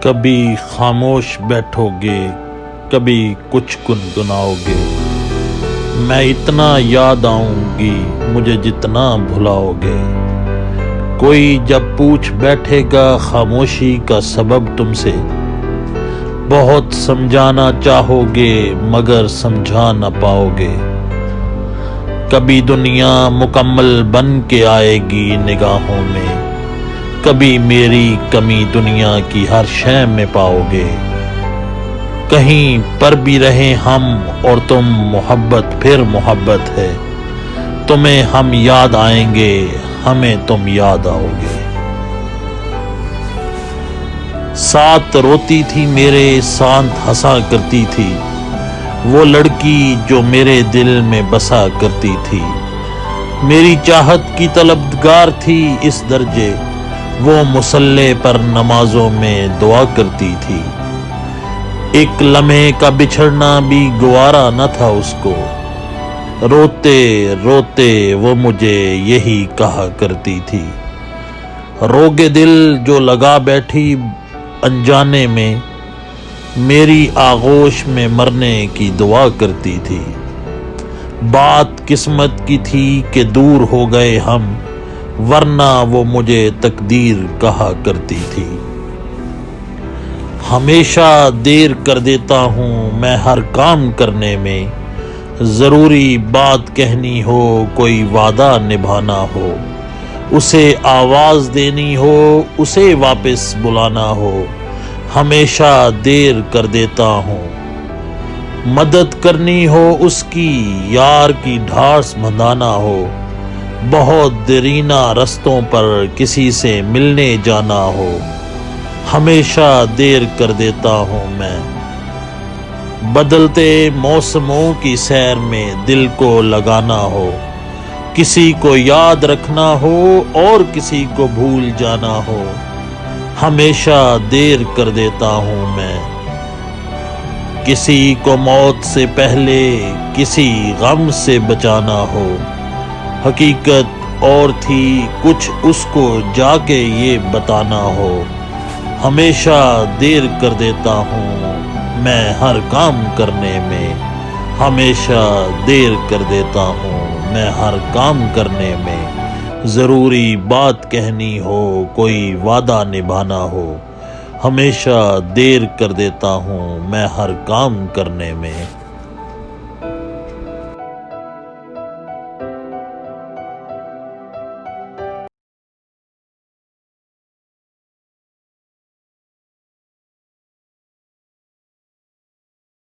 کبھی خاموش بیٹھو گے، کبھی کچھ گنگناؤ گے، میں اتنا یاد آؤں گی مجھے جتنا بھلاؤ گے۔ کوئی جب پوچھ بیٹھے گا خاموشی کا سبب تم سے، بہت سمجھانا چاہو گے مگر سمجھا نہ پاؤ گے۔ کبھی دنیا مکمل بن کے آئے گی نگاہوں میں، کبھی میری کمی دنیا کی ہر شے میں پاؤ گے۔ کہیں پر بھی رہیں ہم اور تم، محبت پھر محبت ہے، تمہیں ہم یاد آئیں گے، ہمیں تم یاد آؤ گے۔ ساتھ روتی تھی میرے، ساتھ ہنسا کرتی تھی، وہ لڑکی جو میرے دل میں بسا کرتی تھی۔ میری چاہت کی طلبگار تھی اس درجے، وہ مصلی پر نمازوں میں دعا کرتی تھی۔ ایک لمحے کا بچھڑنا بھی گوارا نہ تھا اس کو، روتے روتے وہ مجھے یہی کہا کرتی تھی۔ روگے دل جو لگا بیٹھی انجانے میں، میری آغوش میں مرنے کی دعا کرتی تھی۔ بات قسمت کی تھی کہ دور ہو گئے ہم، ورنہ وہ مجھے تقدیر کہا کرتی تھی۔ ہمیشہ دیر کر دیتا ہوں میں ہر کام کرنے میں، ضروری بات کہنی ہو، کوئی وعدہ نبھانا ہو، اسے آواز دینی ہو، اسے واپس بلانا ہو، ہمیشہ دیر کر دیتا ہوں۔ مدد کرنی ہو اس کی، یار کی ڈھارس بندھانا ہو، بہت دیرینہ رستوں پر کسی سے ملنے جانا ہو، ہمیشہ دیر کر دیتا ہوں میں۔ بدلتے موسموں کی سیر میں دل کو لگانا ہو، کسی کو یاد رکھنا ہو اور کسی کو بھول جانا ہو، ہمیشہ دیر کر دیتا ہوں میں۔ کسی کو موت سے پہلے کسی غم سے بچانا ہو، حقیقت اور تھی کچھ اس کو جا کے یہ بتانا ہو، ہمیشہ دیر کر دیتا ہوں میں ہر کام کرنے میں، ہمیشہ دیر کر دیتا ہوں میں ہر کام کرنے میں۔ ضروری بات کہنی ہو، کوئی وعدہ نبھانا ہو، ہمیشہ دیر کر دیتا ہوں میں ہر کام کرنے میں۔